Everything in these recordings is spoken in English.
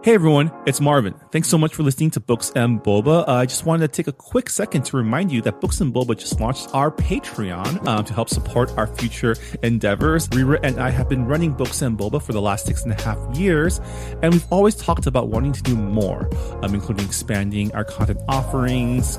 Hey everyone, it's Marvin. Thanks so much for listening to Books and Boba. I just wanted to take a quick second to remind you that Books and Boba just launched our Patreon to help support our future endeavors. Rira and I have been running Books and Boba for the last 6.5 years, and we've always talked about wanting to do more, including expanding our content offerings,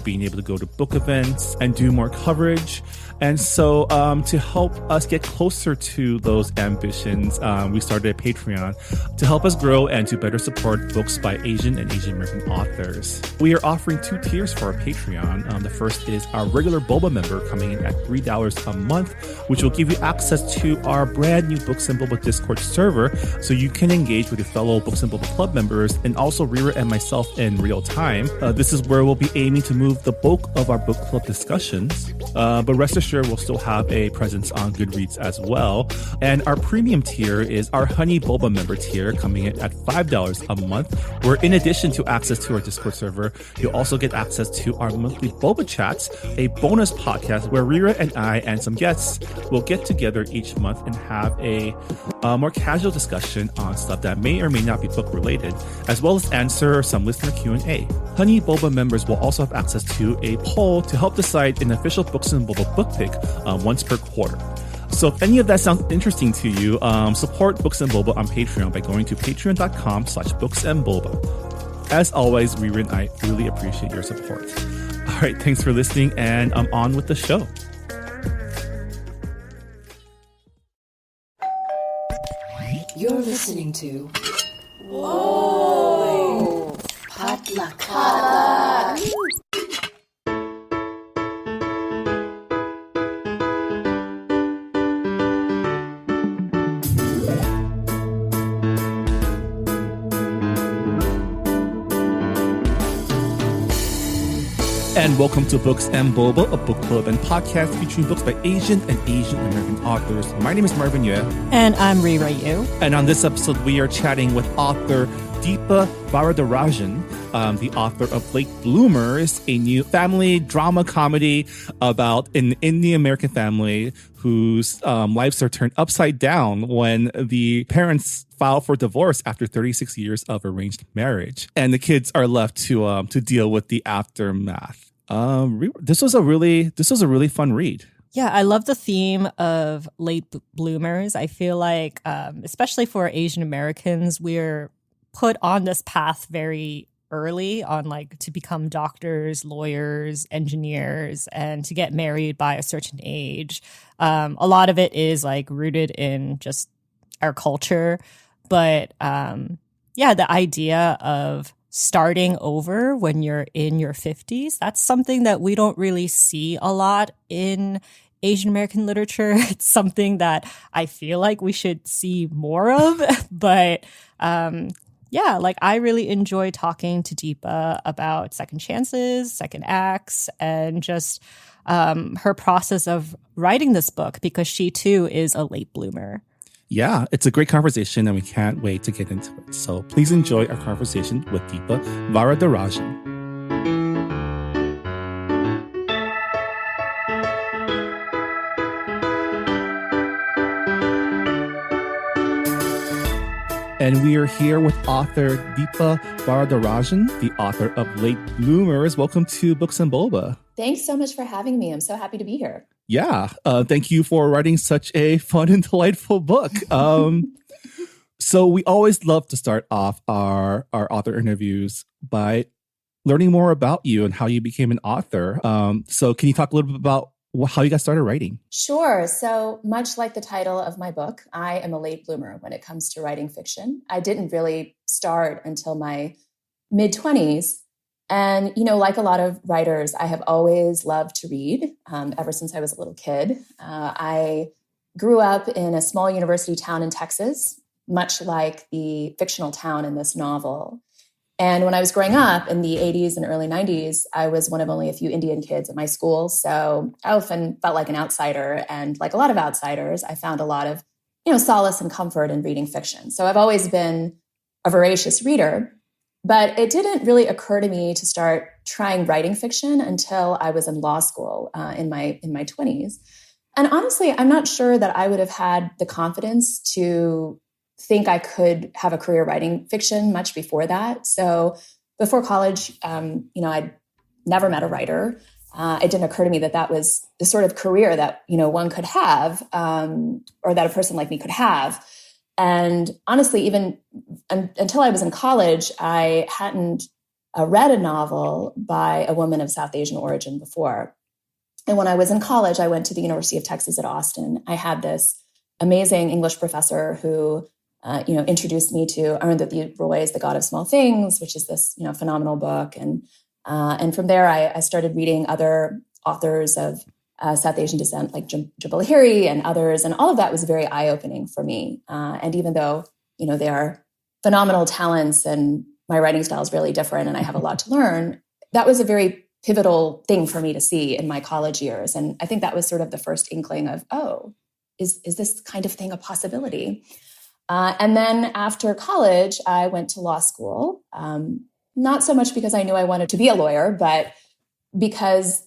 being able to go to book events and do more coverage. And so to help us get closer to those ambitions, we started a Patreon to help us grow and to better support books by Asian and Asian American authors. We are offering 2 tiers for our Patreon. The first is our regular Boba member coming in at $3 a month, which will give you access to our brand new Books and Boba Discord server so you can engage with your fellow Books and Boba Club members and also Rira and myself in real time. This is where we'll be aiming to move the bulk of our book club discussions, but rest assured we'll still have a presence on Goodreads as well. And our premium tier is our Honey Boba member tier coming in at $5 a month, where in addition to access to our Discord server, you'll also get access to our monthly Boba Chats, a bonus podcast where Rira and I and some guests will get together each month and have a more casual discussion on stuff that may or may not be book related, as well as answer some listener Q&A. Honey Boba members will also have access to a poll to help decide an official Books and Boba book pick once per quarter. So if any of that sounds interesting to you, support Books and Boba on Patreon by going to patreon.com/booksandboba. As always, Rira and I really appreciate your support. All right, thanks for listening, and I'm on with the show. You're listening to Whoa! Potluck. And welcome to Books and Boba, a book club and podcast featuring books by Asian and Asian American authors. My name is Marvin Yue. And I'm Rira Yu. And on this episode, we are chatting with author Deepa Varadarajan, the author of Late Bloomers, a new family drama comedy about an Indian American family whose lives are turned upside down when the parents file for divorce after 36 years of arranged marriage, and the kids are left to deal with the aftermath. This was a really fun read. Yeah, I love the theme of late bloomers. I feel like, especially for Asian Americans, we're put on this path very early on, like to become doctors, lawyers, engineers, and to get married by a certain age. A lot of it is like rooted in just our culture. But the idea of starting over when you're in your 50s, that's something that we don't really see a lot in Asian American literature. It's something that I feel like we should see more of. But I really enjoy talking to Deepa about second chances, second acts, and just her process of writing this book, because she too is a late bloomer. Yeah, it's a great conversation and we can't wait to get into it. So please enjoy our conversation with Deepa Varadarajan. And we are here with author Deepa Varadarajan, the author of Late Bloomers. Welcome to Books and Boba. Thanks so much for having me. I'm so happy to be here. Yeah, thank you for writing such a fun and delightful book. So we always love to start off our author interviews by learning more about you and how you became an author. So can you talk a little bit about how you got started writing? Sure. So much like the title of my book, I am a late bloomer when it comes to writing fiction. I didn't really start until my mid-20s. And, like a lot of writers, I have always loved to read ever since I was a little kid. I grew up in a small university town in Texas, much like the fictional town in this novel. And when I was growing up in the 80s and early 90s, I was one of only a few Indian kids at my school. So I often felt like an outsider. And like a lot of outsiders, I found a lot of, solace and comfort in reading fiction. So I've always been a voracious reader. But it didn't really occur to me to start trying writing fiction until I was in law school in my 20s. And honestly, I'm not sure that I would have had the confidence to think I could have a career writing fiction much before that. So before college, I'd never met a writer. It didn't occur to me that that was the sort of career that, one could have, or that a person like me could have. And honestly, even until I was in college, I hadn't read a novel by a woman of South Asian origin before. And when I was in college, I went to the University of Texas at Austin. I had this amazing English professor who, introduced me to Arundhati Roy's The God of Small Things, which is this, phenomenal book. And from there, I started reading other authors of South Asian descent, like Jabal Lahiri and others. And all of that was very eye-opening for me. And even though, they are phenomenal talents and my writing style is really different and I have a lot to learn, that was a very pivotal thing for me to see in my college years. And I think that was sort of the first inkling of, oh, is this kind of thing a possibility? And then after college, I went to law school, not so much because I knew I wanted to be a lawyer, but because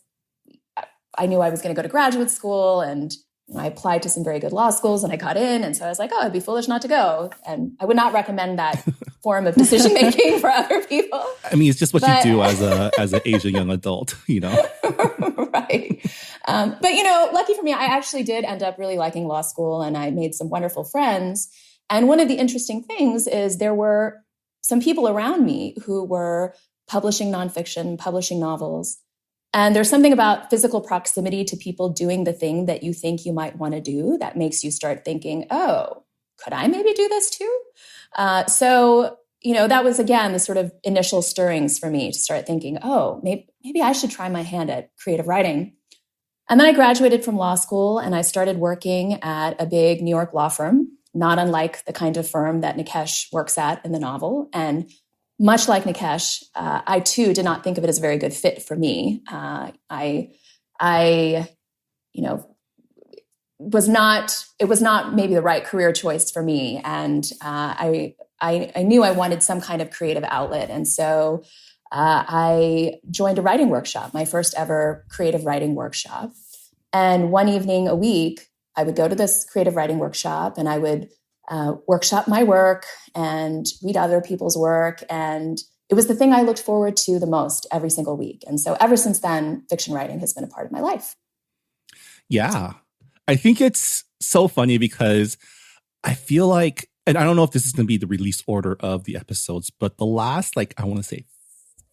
I knew I was going to go to graduate school, and I applied to some very good law schools and I got in. And so I was like, oh, I'd be foolish not to go. And I would not recommend that form of decision-making for other people. I mean, it's just what you do as an Asian young adult, Right. But, lucky for me, I actually did end up really liking law school and I made some wonderful friends. And one of the interesting things is there were some people around me who were publishing nonfiction, publishing novels. And there's something about physical proximity to people doing the thing that you think you might want to do that makes you start thinking, oh, could I maybe do this too? So that was, again, the sort of initial stirrings for me to start thinking, oh, maybe I should try my hand at creative writing. And then I graduated from law school and I started working at a big New York law firm, not unlike the kind of firm that Nikesh works at in the novel. And much like Nikesh, I too did not think of it as a very good fit for me. It was not maybe the right career choice for me. And I knew I wanted some kind of creative outlet. And so I joined a writing workshop, my first ever creative writing workshop. And one evening a week, I would go to this creative writing workshop and I would workshop my work and read other people's work. And it was the thing I looked forward to the most every single week. And so ever since then, fiction writing has been a part of my life. Yeah. I think it's so funny because I feel like, and I don't know if this is going to be the release order of the episodes, but the last, I want to say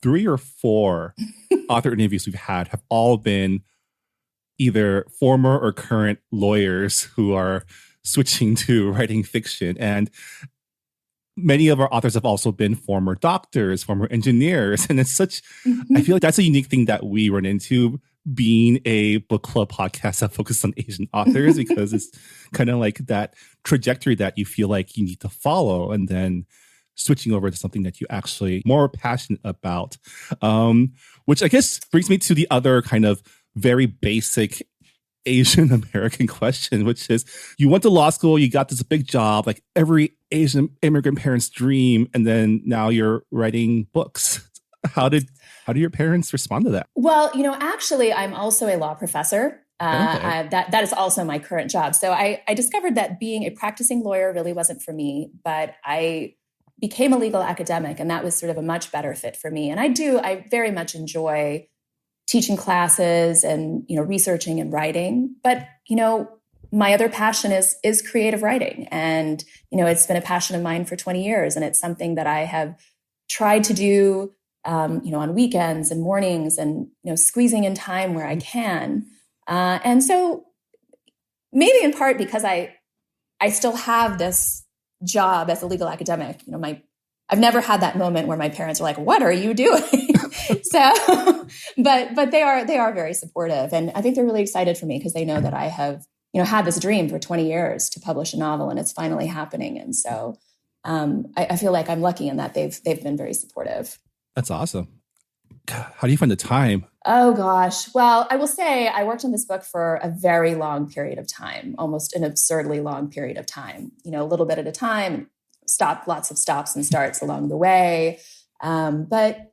3 or 4 author interviews we've had have all been either former or current lawyers who are switching to writing fiction. And many of our authors have also been former doctors, former engineers. And it's I feel like that's a unique thing that we run into being a book club podcast that focuses on Asian authors, because it's kind of like that trajectory that you feel like you need to follow and then switching over to something that you actually more passionate about. Which I guess brings me to the other kind of very basic Asian American question, which is, you went to law school, you got this big job, like every Asian immigrant parent's dream, and then now you're writing books. How did your parents respond to that? Well, actually, I'm also a law professor. Okay. That is also my current job. So I discovered that being a practicing lawyer really wasn't for me, but I became a legal academic, and that was sort of a much better fit for me. And I very much enjoy teaching classes and, researching and writing. But, my other passion is creative writing. And, it's been a passion of mine for 20 years. And it's something that I have tried to do, on weekends and mornings and, squeezing in time where I can. And so maybe in part because I still have this job as a legal academic, I've never had that moment where my parents are like, what are you doing? So, but they are very supportive. And I think they're really excited for me because they know that I have, had this dream for 20 years to publish a novel, and it's finally happening. And so I feel like I'm lucky in that they've been very supportive. That's awesome. How do you find the time? Oh, gosh. Well, I will say I worked on this book for a very long period of time, almost an absurdly long period of time, a little bit at a time, lots of stops and starts along the way. But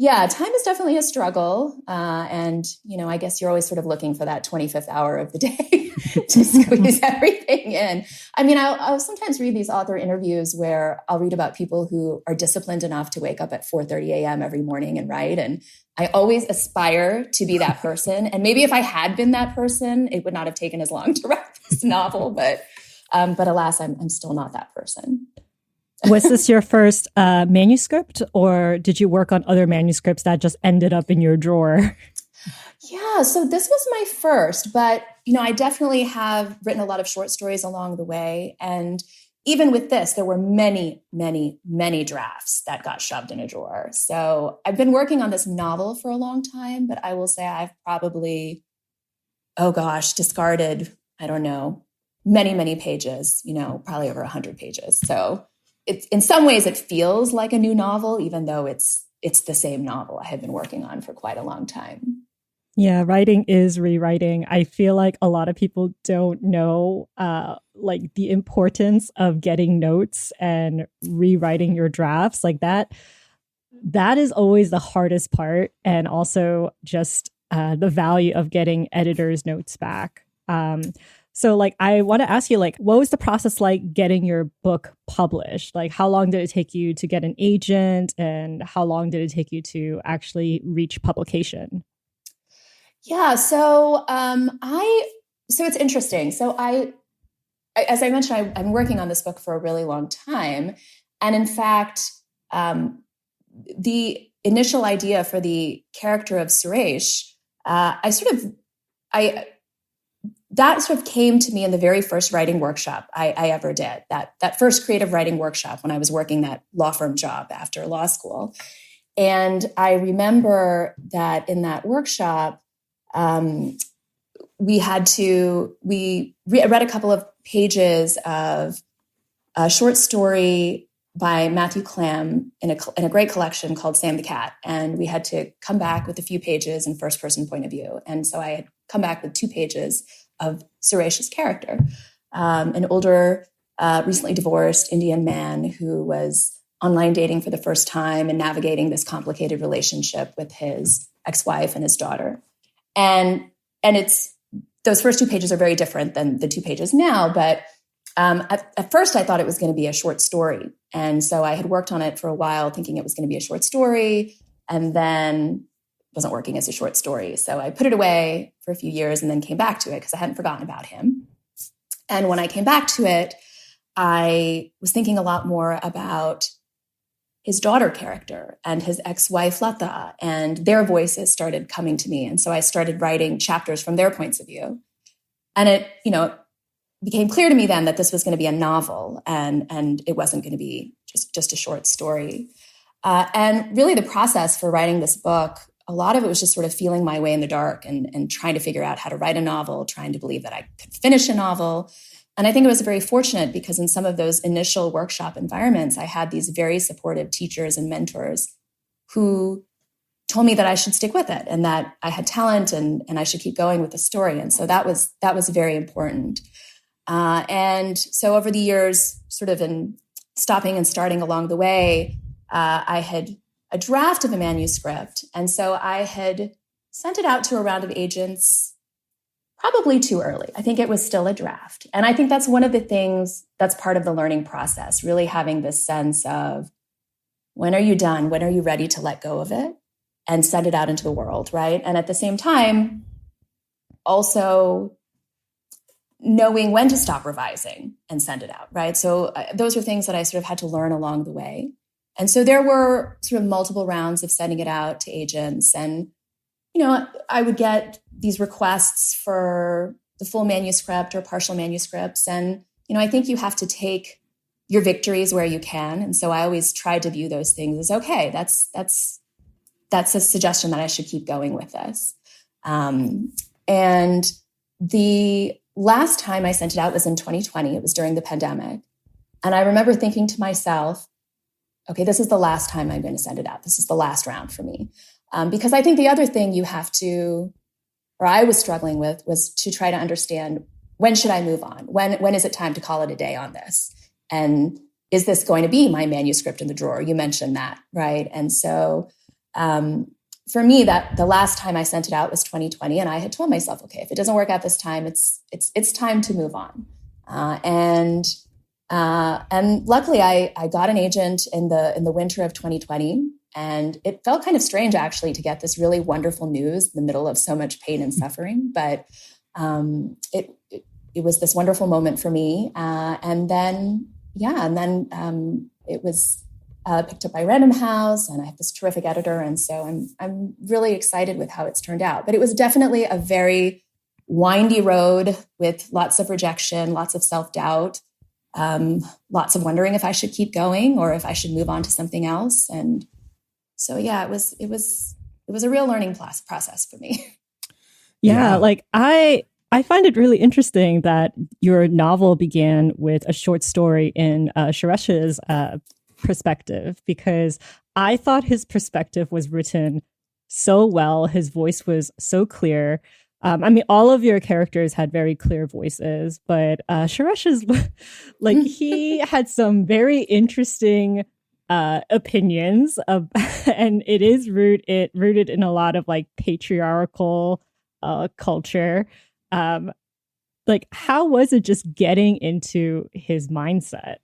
Yeah, time is definitely a struggle. And, I guess you're always sort of looking for that 25th hour of the day to squeeze everything in. I mean, I'll sometimes read these author interviews where I'll read about people who are disciplined enough to wake up at 4:30 a.m. every morning and write. And I always aspire to be that person. And maybe if I had been that person, it would not have taken as long to write this novel. But alas, I'm still not that person. Was this your first manuscript, or did you work on other manuscripts that just ended up in your drawer? Yeah, so this was my first, but I definitely have written a lot of short stories along the way. And even with this, there were many, many, many drafts that got shoved in a drawer. So I've been working on this novel for a long time, but I will say I've probably, discarded, I don't know, many, many pages, probably over 100 pages. So it's, in some ways it feels like a new novel, even though it's the same novel I have been working on for quite a long time. Yeah, writing is rewriting. I feel like a lot of people don't know like the importance of getting notes and rewriting your drafts like that. That is always the hardest part. And also just the value of getting editors' notes back. So like, I want to ask you, like, what was the process like getting your book published? Like, how long did it take you to get an agent, and how long did it take you to actually reach publication? Yeah. So so it's interesting. So as I mentioned, I'm working on this book for a really long time. And in fact, the initial idea for the character of Suresh, that sort of came to me in the very first writing workshop I ever did, that first creative writing workshop when I was working that law firm job after law school. And I remember that in that workshop, we read a couple of pages of a short story by Matthew Clam in a great collection called Sam the Cat. And we had to come back with a few pages in first person point of view. And so I had come back with 2 pages of Suresh's character, an older, recently divorced Indian man who was online dating for the first time and navigating this complicated relationship with his ex-wife and his daughter. And it's, those first 2 pages are very different than the 2 pages now, but at first I thought it was going to be a short story. And so I had worked on it for a while thinking it was going to be a short story, and then wasn't working as a short story. So I put it away for a few years and then came back to it because I hadn't forgotten about him. And when I came back to it, I was thinking a lot more about his daughter character and his ex-wife Lata, and their voices started coming to me. And so I started writing chapters from their points of view. And it, became clear to me then that this was going to be a novel and it wasn't going to be just a short story. And really the process for writing this book, a lot of it was just sort of feeling my way in the dark and trying to figure out how to write a novel, trying to believe that I could finish a novel. And I think it was very fortunate because in some of those initial workshop environments, I had these very supportive teachers and mentors who told me that I should stick with it and that I had talent and I should keep going with the story. And so that was very important. And so over the years, sort of in stopping and starting along the way, I had a draft of a manuscript. And so I had sent it out to a round of agents probably too early. I think it was still a draft. And I think that's one of the things that's part of the learning process, really having this sense of when are you done? When are you ready to let go of it and send it out into the world, right? And at the same time, also knowing when to stop revising and send it out, right? So those are things that I sort of had to learn along the way. And so there were sort of multiple rounds of sending it out to agents. And, I would get these requests for the full manuscript or partial manuscripts. And, I think you have to take your victories where you can. And so I always tried to view those things as, okay, that's a suggestion that I should keep going with this. And the last time I sent it out was in 2020. It was during the pandemic. And I remember thinking to myself, okay, this is the last time I'm going to send it out. This is the last round for me. Because I think the other thing you have to, or I was struggling with, was to try to understand, when should I move on? When is it time to call it a day on this? And is this going to be my manuscript in the drawer? You mentioned that, right? And so For me, that the last time I sent it out was 2020, and I had told myself, okay, if it doesn't work out this time, it's time to move on. And luckily, I got an agent in the winter of 2020, and it felt kind of strange actually to get this really wonderful news in the middle of so much pain and suffering. But it was this wonderful moment for me, and then it was picked up by Random House, and I have this terrific editor, and so I'm really excited with how it's turned out. But it was definitely a very windy road with lots of rejection, lots of self-doubt, lots of wondering if I should keep going or if I should move on to something else. And so, yeah, it was a real learning process for me. Yeah, like I find it really interesting that your novel began with a short story in Suresh's perspective, because I thought his perspective was written so well. His voice was so clear. I mean, all of your characters had very clear voices, but Suresh's, like, he had some very interesting opinions of, and it is rooted in a lot of like patriarchal culture. Like, how was it just getting into his mindset?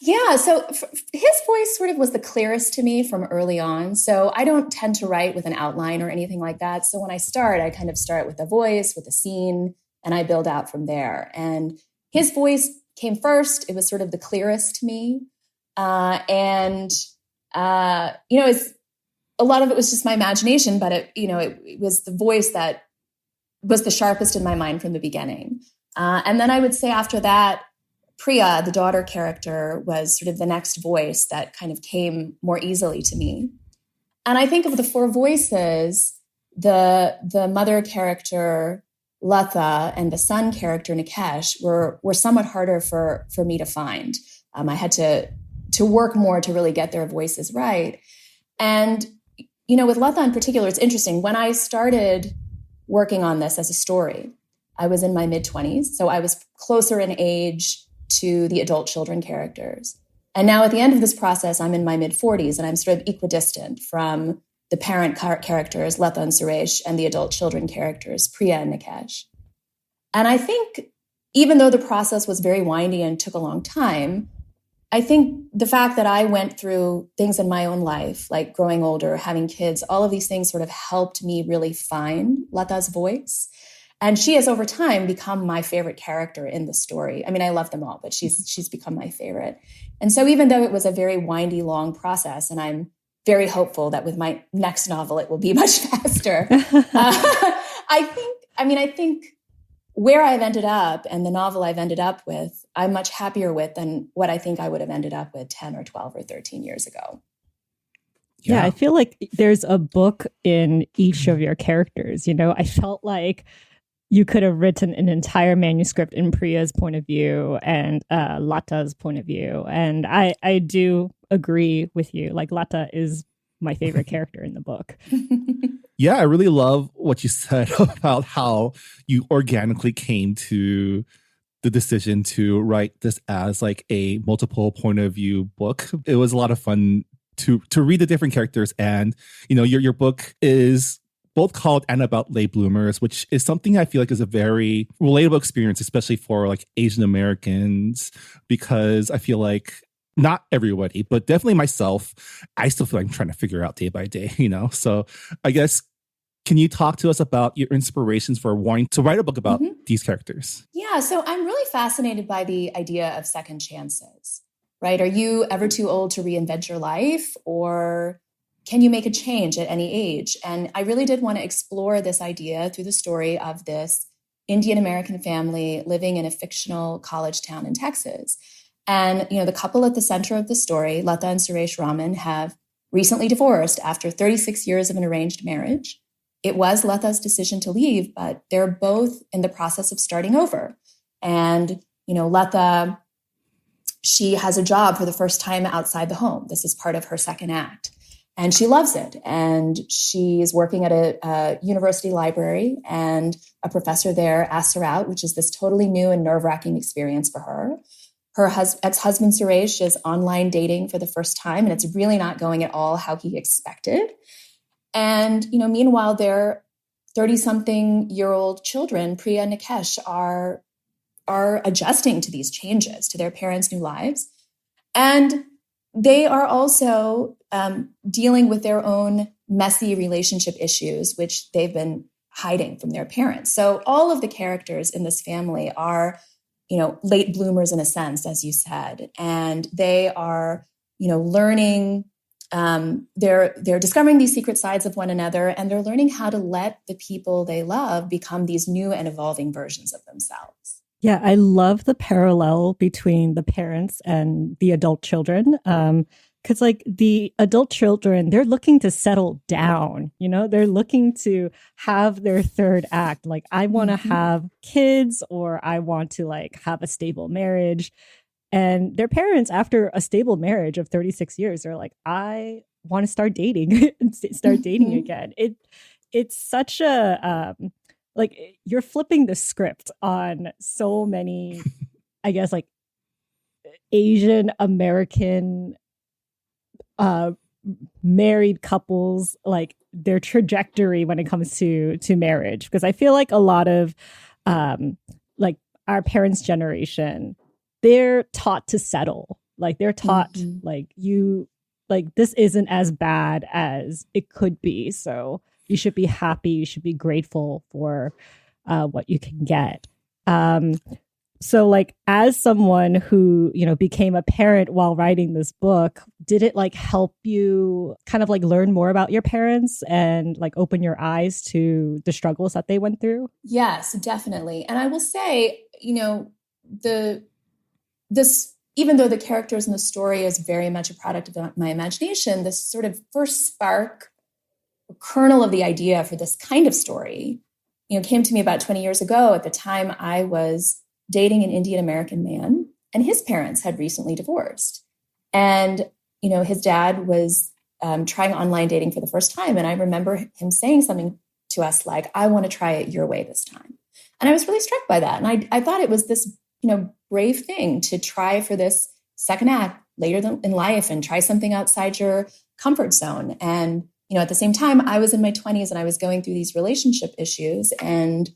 Yeah, so his voice sort of was the clearest to me from early on. So I don't tend to write with an outline or anything like that. So when I start, I kind of start with a voice, with a scene, and I build out from there. And his voice came first. It was sort of the clearest to me. It's a lot of it was just my imagination, but it was the voice that was the sharpest in my mind from the beginning. And then I would say after that, Priya, the daughter character, was sort of the next voice that kind of came more easily to me. And I think of the four voices, the mother character, Latha, and the son character, Nikesh, were somewhat harder for me to find. I had to work more to really get their voices right. And, with Latha in particular, it's interesting. When I started working on this as a story, I was in my mid-20s, so I was closer in age to the adult children characters. And now at the end of this process, I'm in my mid-40s, and I'm sort of equidistant from the parent characters, Latha and Suresh, and the adult children characters, Priya and Nikesh. And I think even though the process was very windy and took a long time, I think the fact that I went through things in my own life, like growing older, having kids, all of these things sort of helped me really find Latha's voice. And she has over time become my favorite character in the story. I mean, I love them all, but she's become my favorite. And so even though it was a very windy, long process, and I'm very hopeful that with my next novel, it will be much faster. I think where I've ended up and the novel I've ended up with, I'm much happier with than what I think I would have ended up with 10 or 12 or 13 years ago. Yeah, I feel like there's a book in each of your characters. I felt like you could have written an entire manuscript in Priya's point of view and Lata's point of view. And I do agree with you. Like, Latha is my favorite character in the book. Yeah, I really love what you said about how you organically came to the decision to write this as like a multiple point of view book. It was a lot of fun to read the different characters. And, your book is both called and about late bloomers, which is something I feel like is a very relatable experience, especially for like Asian Americans, because I feel like not everybody, but definitely myself, I still feel like I'm trying to figure out day by day, So I guess, can you talk to us about your inspirations for wanting to write a book about these characters? Yeah, so I'm really fascinated by the idea of second chances, right? Are you ever too old to reinvent your life, or can you make a change at any age? And I really did want to explore this idea through the story of this Indian American family living in a fictional college town in Texas. And, the couple at the center of the story, Latha and Suresh Raman, have recently divorced after 36 years of an arranged marriage. It was Latha's decision to leave, but they're both in the process of starting over. And, Latha, she has a job for the first time outside the home. This is part of her second act. And she loves it. And she's working at a university library, and a professor there asks her out, which is this totally new and nerve-wracking experience for her. Her ex-husband Suresh is online dating for the first time, and it's really not going at all how he expected. And, meanwhile, their 30-something-year-old children, Priya and Nikesh, are adjusting to these changes, to their parents' new lives. And they are also dealing with their own messy relationship issues, which they've been hiding from their parents. So all of the characters in this family are, late bloomers in a sense, as you said, and they are, learning. They're discovering these secret sides of one another, and they're learning how to let the people they love become these new and evolving versions of themselves. Yeah, I love the parallel between the parents and the adult children. Because the adult children, they're looking to settle down, they're looking to have their third act. Like, I want to have kids, or I want to have a stable marriage. And their parents, after a stable marriage of 36 years, are like, I want to start dating and start dating again. It's such a, you're flipping the script on so many, I guess, Asian American married couples, their trajectory when it comes to marriage. Because I feel like a lot of our parents' generation, they're taught to settle. They're taught this isn't as bad as it could be. So you should be happy. You should be grateful for what you can get. So as someone who, became a parent while writing this book, did it help you kind of learn more about your parents and open your eyes to the struggles that they went through? Yes, definitely. And I will say, even though the characters in the story is very much a product of my imagination, this sort of first spark, kernel of the idea for this kind of story, came to me about 20 years ago. At the time, I was dating an Indian American man, and his parents had recently divorced. And, his dad was trying online dating for the first time. And I remember him saying something to us like, I want to try it your way this time. And I was really struck by that. And I thought it was this, brave thing to try for this second act later in life and try something outside your comfort zone. And, at the same time, I was in my 20s and I was going through these relationship issues. And,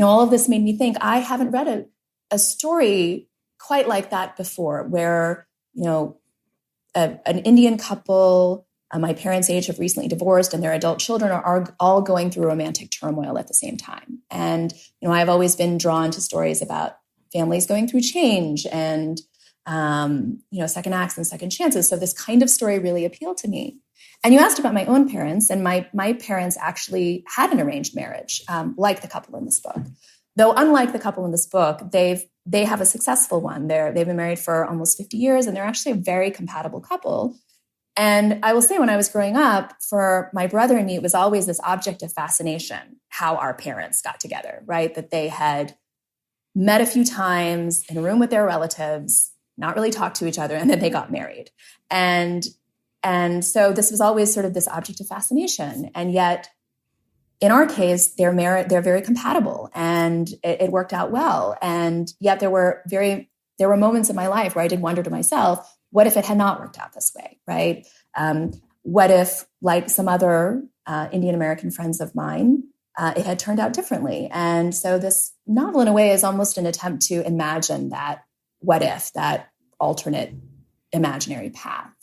all of this made me think, I haven't read a story quite like that before, where, an Indian couple, my parents' age, have recently divorced, and their adult children are all going through romantic turmoil at the same time. And, I've always been drawn to stories about families going through change and, second acts and second chances. So this kind of story really appealed to me. And you asked about my own parents, and my parents actually had an arranged marriage, like the couple in this book. Though unlike the couple in this book, they have a successful one. They've been married for almost 50 years, and they're actually a very compatible couple. And I will say, when I was growing up, for my brother and me, it was always this object of fascination, how our parents got together, right? That they had met a few times in a room with their relatives, not really talked to each other, and then they got married. And so this was always sort of this object of fascination. And yet, in our case, they're very compatible, and it worked out well. And yet there were moments in my life where I did wonder to myself, what if it had not worked out this way, right? What if, like some other Indian American friends of mine, it had turned out differently? And so this novel, in a way, is almost an attempt to imagine that what if, that alternate imaginary path.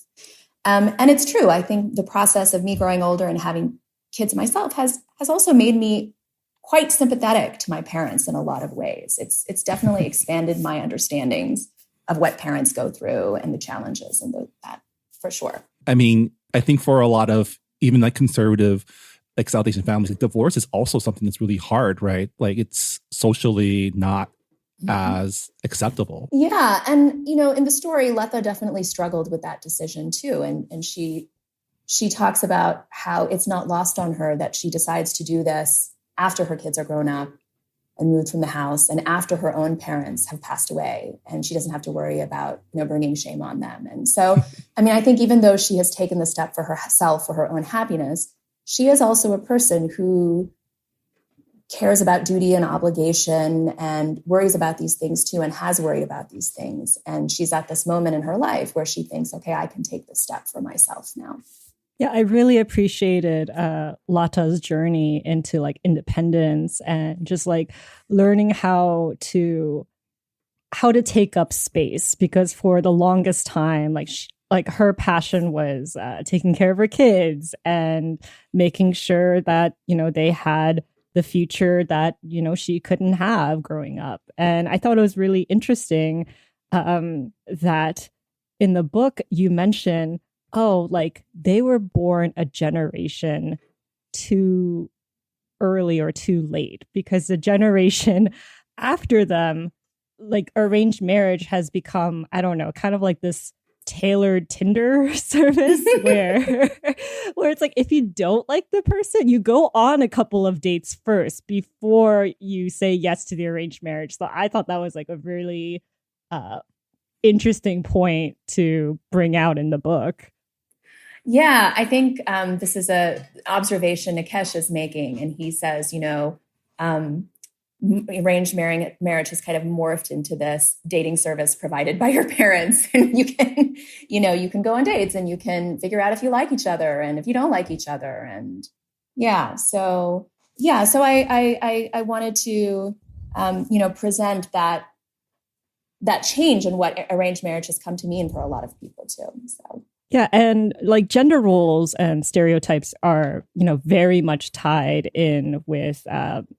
And it's true. I think the process of me growing older and having kids myself has also made me quite sympathetic to my parents in a lot of ways. It's definitely expanded my understandings of what parents go through and the challenges and that, for sure. I mean, I think for a lot of even conservative, South Asian families, divorce is also something that's really hard, right? It's socially not as acceptable. Yeah. And, in the story, Letha definitely struggled with that decision too. And she talks about how it's not lost on her that she decides to do this after her kids are grown up and moved from the house, and after her own parents have passed away, and she doesn't have to worry about, bringing shame on them. And so, I think even though she has taken the step for herself, for her own happiness, she is also a person who cares about duty and obligation and worries about these things too, and has worried about these things. And she's at this moment in her life where she thinks, okay, I can take this step for myself now. Yeah, I really appreciated Lata's journey into like independence and just like learning how to take up space, because for the longest time, like her passion was taking care of her kids and making sure that, they had the future that, she couldn't have growing up. And I thought it was really interesting that in the book you mention, like they were born a generation too early or too late, because the generation after them, like arranged marriage has become, I don't know, kind of like this tailored Tinder service where it's like, if you don't like the person, you go on a couple of dates first before you say yes to the arranged marriage. So I thought that was like a really interesting point to bring out in the book. Yeah, I think this is a observation Nikesh is making, and he says, arranged marriage has kind of morphed into this dating service provided by your parents, and you can go on dates and you can figure out if you like each other and if you don't like each other, and so I wanted to present that change in what arranged marriage has come to mean for a lot of people too. So. Yeah, and like gender roles and stereotypes are, very much tied in with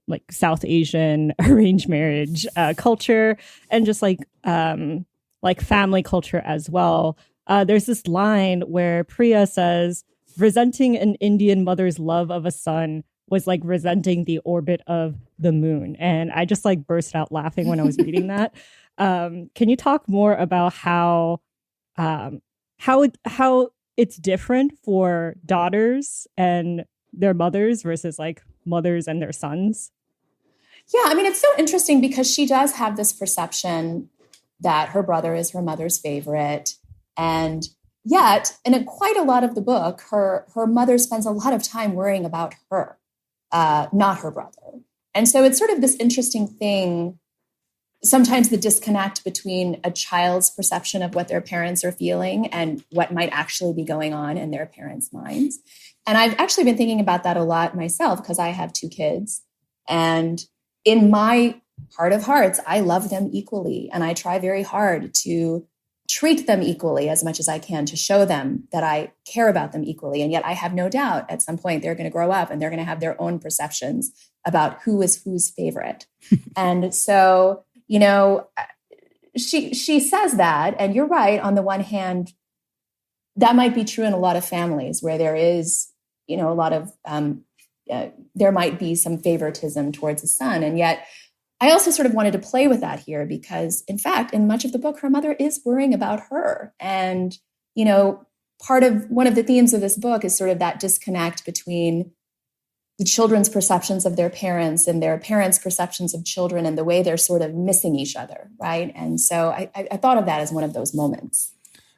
like South Asian arranged marriage culture, and just like family culture as well. There's this line where Priya says, "Resenting an Indian mother's love of a son was like resenting the orbit of the moon." And I just like burst out laughing when I was reading that. Can you talk more about how it's different for daughters and their mothers versus like mothers and their sons? Yeah, I mean, it's so interesting because she does have this perception that her brother is her mother's favorite. And yet, in quite a lot of the book, her mother spends a lot of time worrying about her, not her brother. And so it's sort of this interesting thing, sometimes the disconnect between a child's perception of what their parents are feeling and what might actually be going on in their parents' minds. And I've actually been thinking about that a lot myself because I have 2 kids. And in my heart of hearts, I love them equally. And I try very hard to treat them equally as much as I can, to show them that I care about them equally. And yet I have no doubt at some point they're going to grow up and they're going to have their own perceptions about who is whose favorite. And so, she says that, and you're right. On the one hand, that might be true in a lot of families where there is, a lot of, there might be some favoritism towards a son. And yet I also sort of wanted to play with that here because, in fact, in much of the book, her mother is worrying about her. And, one of the themes of this book is sort of that disconnect between the children's perceptions of their parents and their parents' perceptions of children and the way they're sort of missing each other, right? And so I thought of that as one of those moments.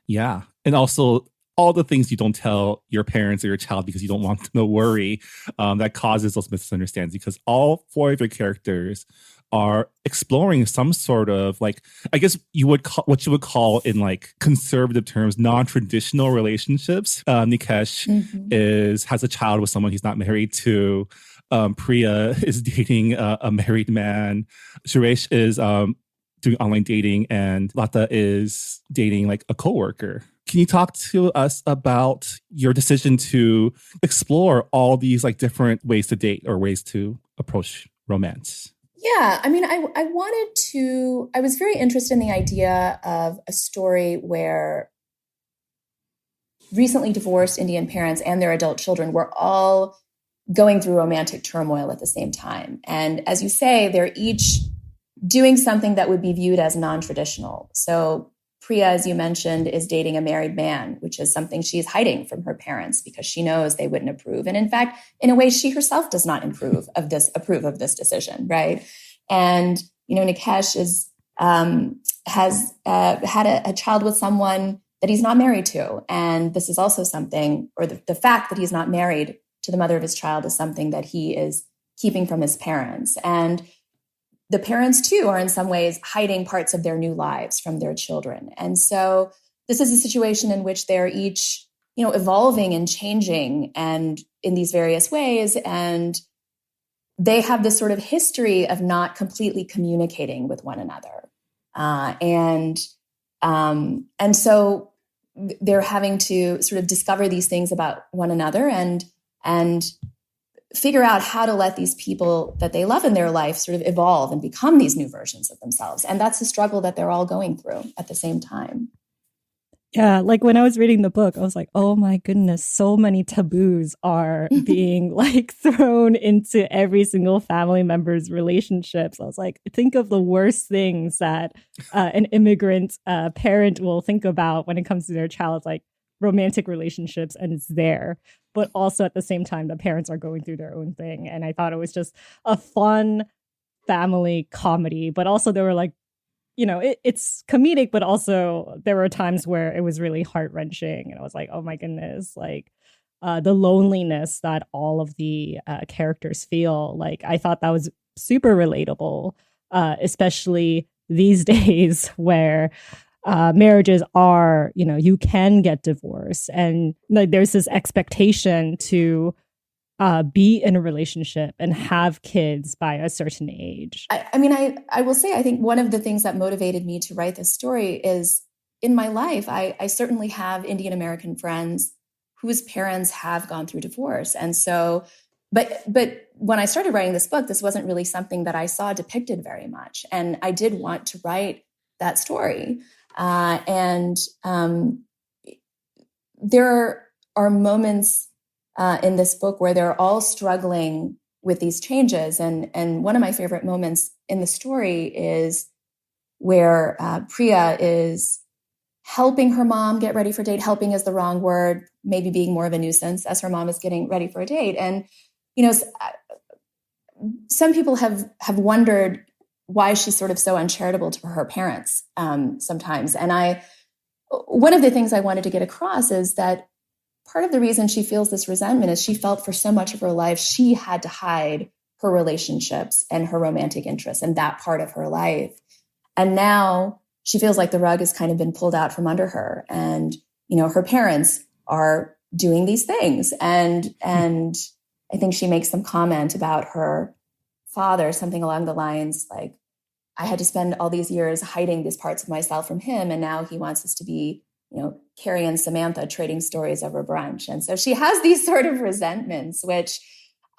Yeah. And also all the things you don't tell your parents or your child because you don't want them to worry, that causes those misunderstandings, because all 4 of your characters are exploring some sort of like, I guess you would call what you would call in like conservative terms, non-traditional relationships. Nikesh has a child with someone he's not married to. Priya is dating a married man. Suresh is doing online dating, and Lata is dating like a coworker. Can you talk to us about your decision to explore all these like different ways to date or ways to approach romance? Yeah, I mean, I was very interested in the idea of a story where recently divorced Indian parents and their adult children were all going through romantic turmoil at the same time. And as you say, they're each doing something that would be viewed as non-traditional. So Priya, as you mentioned, is dating a married man, which is something she's hiding from her parents because she knows they wouldn't approve. And in fact, in a way, she herself does not approve of this decision, right? And, Nikesh has had a child with someone that he's not married to. And this is also something, or the fact that he's not married to the mother of his child is something that he is keeping from his parents. And the parents too are in some ways hiding parts of their new lives from their children. And so this is a situation in which they're each, evolving and changing and in these various ways. And they have this sort of history of not completely communicating with one another. And so they're having to sort of discover these things about one another and figure out how to let these people that they love in their life sort of evolve and become these new versions of themselves. And that's a struggle that they're all going through at the same time. Yeah, like when I was reading the book, I was like, oh my goodness, so many taboos are being like thrown into every single family member's relationships. I was like, think of the worst things that an immigrant parent will think about when it comes to their child, like romantic relationships, and it's there. But also at the same time, the parents are going through their own thing. And I thought it was just a fun family comedy, but also there were like, it's comedic, but also there were times where it was really heart-wrenching. And I was like, oh my goodness, like the loneliness that all of the characters feel. Like, I thought that was super relatable, especially these days where marriages are, you can get divorced. And like, there's this expectation to be in a relationship and have kids by a certain age. I will say, I think one of the things that motivated me to write this story is in my life, I certainly have Indian American friends whose parents have gone through divorce. And so, but when I started writing this book, this wasn't really something that I saw depicted very much. And I did want to write that story. There are moments in this book where they're all struggling with these changes. And one of my favorite moments in the story is where Priya is helping her mom get ready for a date. Helping is the wrong word, maybe being more of a nuisance as her mom is getting ready for a date. And, some people have wondered why she's sort of so uncharitable to her parents sometimes. And one of the things I wanted to get across is that part of the reason she feels this resentment is she felt for so much of her life she had to hide her relationships and her romantic interests and that part of her life. And now she feels like the rug has kind of been pulled out from under her. And, her parents are doing these things. And I think she makes some comment about her father, something along the lines like, I had to spend all these years hiding these parts of myself from him. And now he wants us to be, Carrie and Samantha trading stories over brunch. And so she has these sort of resentments, which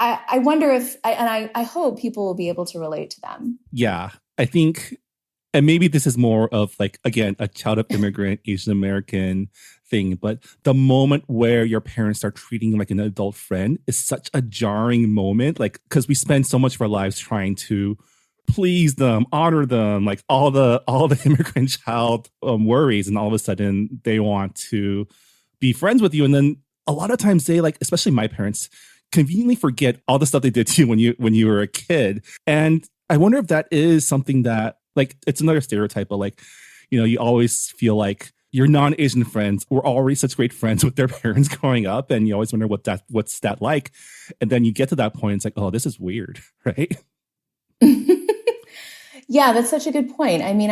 I wonder if, I hope people will be able to relate to them. Yeah, I think, and maybe this is more of like, again, a child of immigrant Asian American thing, but the moment where your parents start treating you like an adult friend is such a jarring moment, like, because we spend so much of our lives trying to please them, honor them, like all the immigrant child worries, and all of a sudden they want to be friends with you. And then a lot of times they, like, especially my parents, conveniently forget all the stuff they did to you when you were a kid. And I wonder if that is something that, like, it's another stereotype, but like, you always feel like your non-Asian friends were already such great friends with their parents growing up, and you always wonder what's that like. And then you get to that point, it's like, oh, this is weird, right? Yeah, that's such a good point. I mean,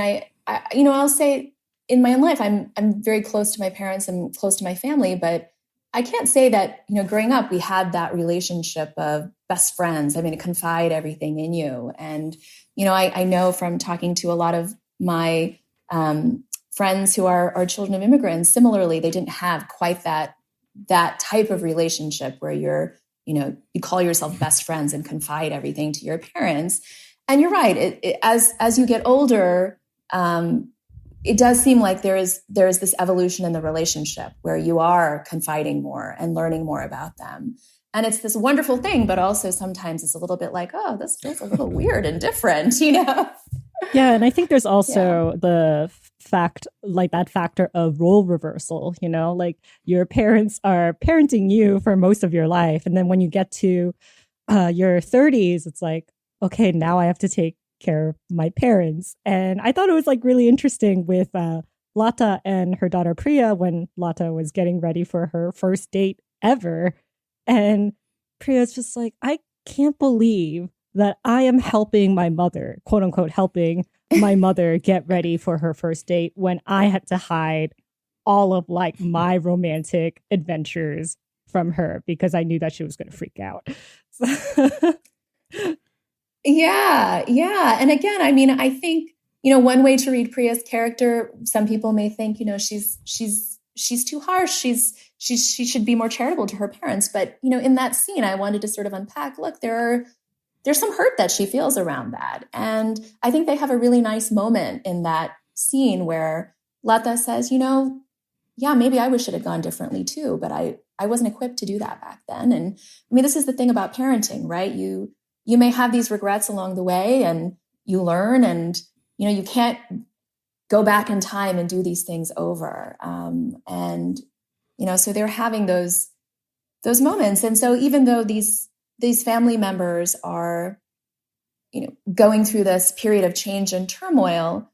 I'll say in my own life, I'm very close to my parents and close to my family, but I can't say that, growing up, we had that relationship of best friends. I mean, to confide everything in you. And, I know from talking to a lot of my friends who are children of immigrants, similarly, they didn't have quite that type of relationship where you call yourself best friends and confide everything to your parents. And you're right. As you get older, it does seem like there is this evolution in the relationship where you are confiding more and learning more about them. And it's this wonderful thing, but also sometimes it's a little bit like, oh, this feels a little weird and different, Yeah, and I think there's also the that factor of role reversal, like your parents are parenting you for most of your life. And then when you get to your 30s, it's like, okay, now I have to take care of my parents. And I thought it was like really interesting with Lata and her daughter Priya when Lata was getting ready for her first date ever. And Priya's just like, I can't believe that I am helping my mother, quote unquote, helping my mother get ready for her first date when I had to hide all of like my romantic adventures from her because I knew that she was going to freak out. Yeah. And again, I mean, I think, you know, one way to read Priya's character, some people may think, you know, she's too harsh. She should be more charitable to her parents. But, you know, in that scene, I wanted to sort of unpack, look, there's some hurt that she feels around that. And I think they have a really nice moment in that scene where Lata says, you know, yeah, maybe I wish it had gone differently too, but I wasn't equipped to do that back then. And I mean, this is the thing about parenting, right? You may have these regrets along the way and you learn, and, you know, you can't go back in time and do these things over. And, you know, so they're having those moments. And so even though these family members are, you know, going through this period of change and turmoil,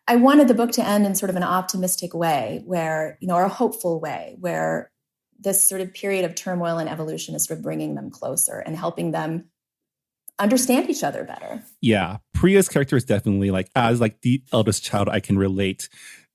I wanted the book to end in sort of an optimistic way where, you know, or a hopeful way where this sort of period of turmoil and evolution is sort of bringing them closer and helping them understand each other better. Yeah. Priya's character is definitely like, as like the eldest child, I can relate,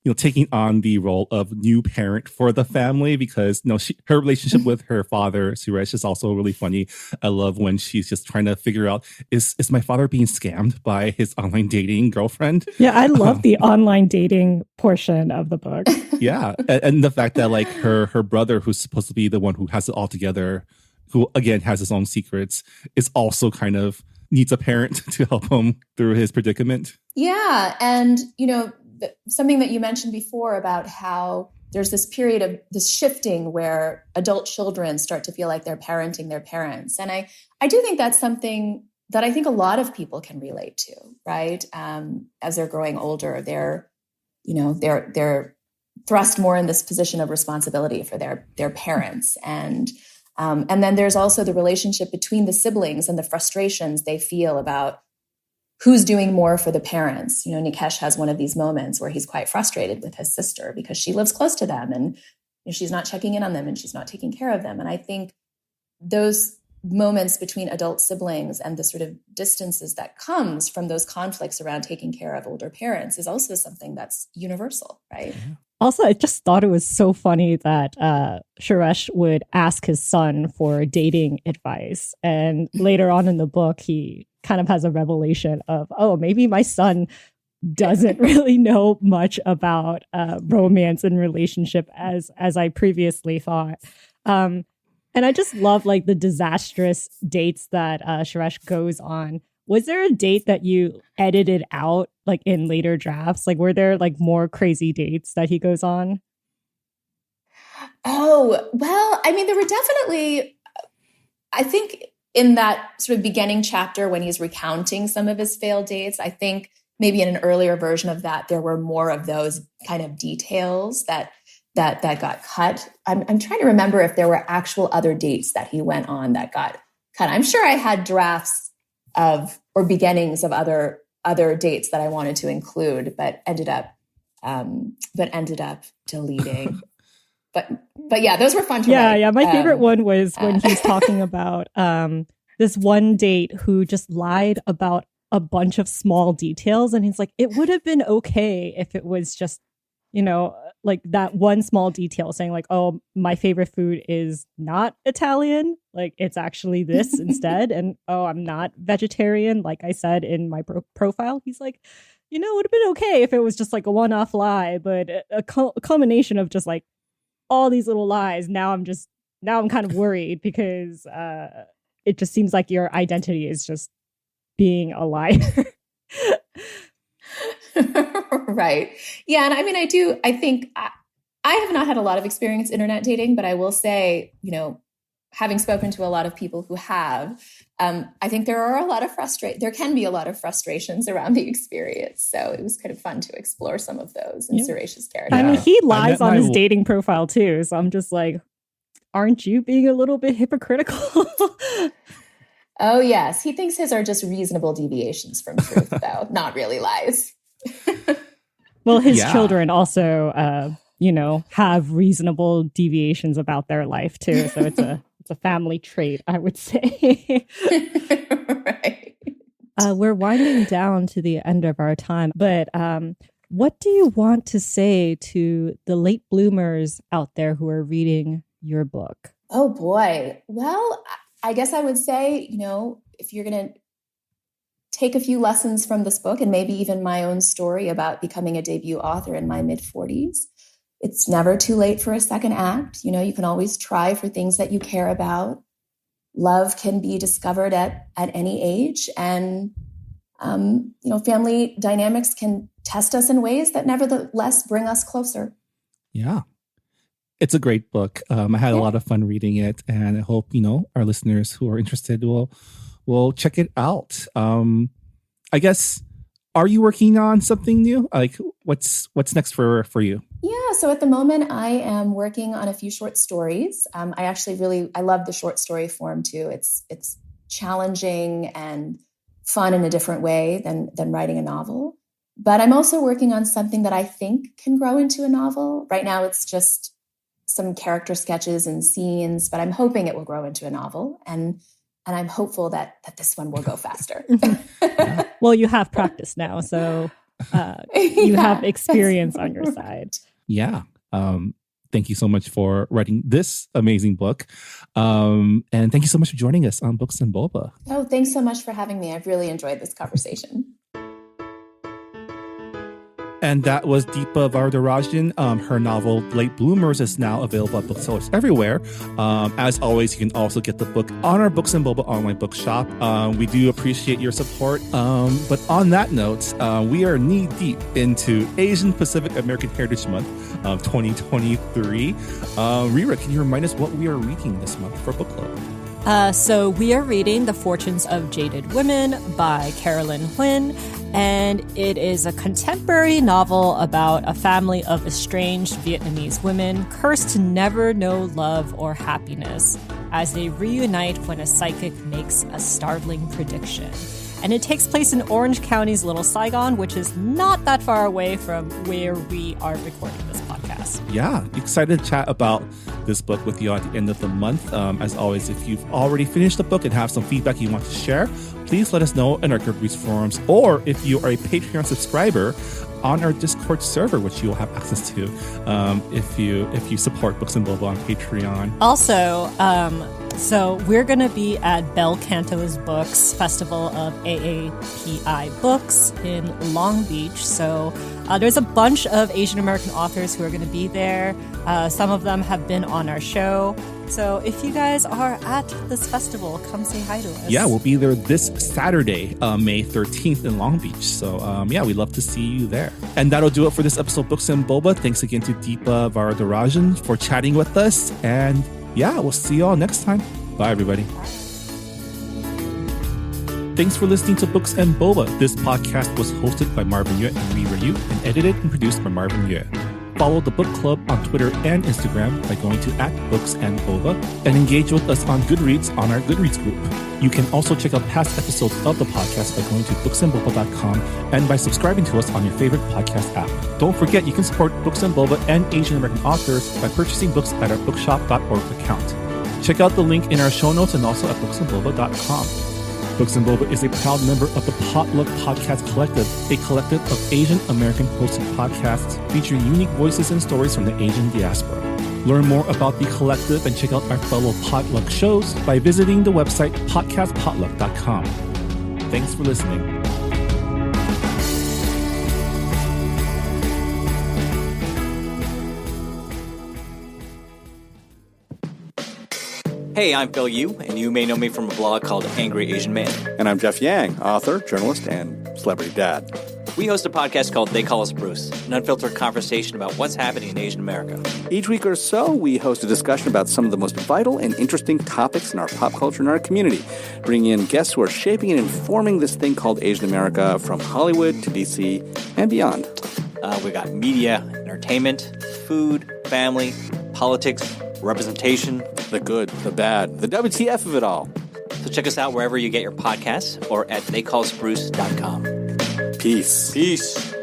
you know, taking on the role of new parent for the family because, you know, her relationship with her father, Suresh, is also really funny. I love when she's just trying to figure out, is my father being scammed by his online dating girlfriend? Yeah, I love the online dating portion of the book. Yeah. And the fact that like her brother, who's supposed to be the one who has it all together, who again has his own secrets, is also kind of needs a parent to help him through his predicament. Yeah. And, you know, something that you mentioned before about how there's this period of this shifting where adult children start to feel like they're parenting their parents. And I do think that's something that I think a lot of people can relate to, right? As they're growing older, they're thrust more in this position of responsibility for their parents. And then there's also the relationship between the siblings and the frustrations they feel about who's doing more for the parents. You know, Nikesh has one of these moments where he's quite frustrated with his sister because she lives close to them and, you know, she's not checking in on them and she's not taking care of them. And I think those moments between adult siblings and the sort of distances that comes from those conflicts around taking care of older parents is also something that's universal, right? Also, I just thought it was so funny that Suresh would ask his son for dating advice. And later on in the book, he kind of has a revelation of, oh, maybe my son doesn't really know much about romance and relationship as I previously thought. And I just love like the disastrous dates that Suresh goes on. Was there a date that you edited out like in later drafts? Like, were there like more crazy dates that he goes on? Oh, well, I mean, there were definitely, I think in that sort of beginning chapter when he's recounting some of his failed dates, I think maybe in an earlier version of that, there were more of those kind of details that got cut. I'm trying to remember if there were actual other dates that he went on that got cut. I'm sure I had drafts of or beginnings of other dates that I wanted to include, but ended up deleting. But yeah, those were fun to write. Yeah. My favorite one was when he's talking about this one date who just lied about a bunch of small details, and he's like, it would have been okay if it was just, you know, like that one small detail saying like, oh, my favorite food is not Italian, like it's actually this instead, and oh, I'm not vegetarian like I said in my profile. He's like, you know, it would have been okay if it was just like a one-off lie, but a culmination of just like all these little lies. Now I'm kind of worried because it just seems like your identity is just being a liar. Right. Yeah. And I mean, I think I have not had a lot of experience internet dating, but I will say, you know, having spoken to a lot of people who have, I think there can be a lot of frustrations around the experience. So it was kind of fun to explore some of those in Suresh's character. I mean, he lies on his dating profile too. So I'm just like, aren't you being a little bit hypocritical? Oh, yes. He thinks his are just reasonable deviations from truth, though, not really lies. Well, his children also, you know, have reasonable deviations about their life too. So it's a it's a family trait, I would say. Right. We're winding down to the end of our time, but what do you want to say to the late bloomers out there who are reading your book? Oh boy. Well, I guess I would say, if you're going to take a few lessons from this book and maybe even my own story about becoming a debut author in my mid-40s, it's never too late for a second act. You can always try for things that you care about. Love can be discovered at any age. And, family dynamics can test us in ways that nevertheless bring us closer. Yeah. It's a great book. I had a lot of fun reading it, and I hope, our listeners who are interested will check it out. I guess, are you working on something new? Like what's next for you? Yeah. So at the moment I am working on a few short stories. I love the short story form too. It's challenging and fun in a different way than writing a novel. But I'm also working on something that I think can grow into a novel. Right now it's just some character sketches and scenes, but I'm hoping it will grow into a novel. And I'm hopeful that this one will go faster. Well, you have practice now, so you have experience on your side. Yeah. Thank you so much for writing this amazing book. And thank you so much for joining us on Books and Boba. Oh, thanks so much for having me. I've really enjoyed this conversation. And that was Deepa Varadarajan. Her novel, Late Bloomers, is now available at booksellers everywhere. As always, you can also get the book on our Books and Boba online bookshop. We do appreciate your support. But on that note, we are knee-deep into Asian Pacific American Heritage Month of 2023. Rira, can you remind us what we are reading this month for book club? So we are reading The Fortunes of Jaded Women by Carolyn Huynh, and it is a contemporary novel about a family of estranged Vietnamese women cursed to never know love or happiness as they reunite when a psychic makes a startling prediction. And it takes place in Orange County's Little Saigon, which is not that far away from where we are recording this podcast. Yeah, excited to chat about this book with you at the end of the month. As always, if you've already finished the book and have some feedback you want to share, please let us know in our Goodreads forums, or if you are a Patreon subscriber, on our Discord server, which you will have access to if you support Books and Boba on Patreon. Also, so we're going to be at Bel Canto's Books Festival of AAPI Books in Long Beach. So there's a bunch of Asian American authors who are going to be there. Some of them have been on our show. So if you guys are at this festival, come say hi to us. Yeah, we'll be there this Saturday, May 13th in Long Beach. So we'd love to see you there. And that'll do it for this episode of Books and Boba. Thanks again to Deepa Varadarajan for chatting with us. And we'll see you all next time. Bye, everybody. Thanks for listening to Books and Boba. This podcast was hosted by Marvin Yue and Rira Yu and edited and produced by Marvin Yue. Follow the book club on Twitter and Instagram by going to @BooksandBoba and engage with us on Goodreads on our Goodreads group. You can also check out past episodes of the podcast by going to booksandboba.com and by subscribing to us on your favorite podcast app. Don't forget, you can support Books and Boba and Asian American authors by purchasing books at our bookshop.org account. Check out the link in our show notes and also at booksandboba.com. Books and Boba is a proud member of the Potluck Podcast Collective, a collective of Asian American hosted podcasts featuring unique voices and stories from the Asian diaspora. Learn more about the collective and check out our fellow Potluck shows by visiting the website podcastpotluck.com. Thanks for listening. Hey, I'm Phil Yu, and you may know me from a blog called Angry Asian Man. And I'm Jeff Yang, author, journalist, and celebrity dad. We host a podcast called They Call Us Bruce, an unfiltered conversation about what's happening in Asian America. Each week or so, we host a discussion about some of the most vital and interesting topics in our pop culture and our community, bringing in guests who are shaping and informing this thing called Asian America from Hollywood to D.C. and beyond. We got media, entertainment, food, family, politics, representation. The good, the bad, the WTF of it all. So check us out wherever you get your podcasts or at theycallsbruce.com. Peace. Peace.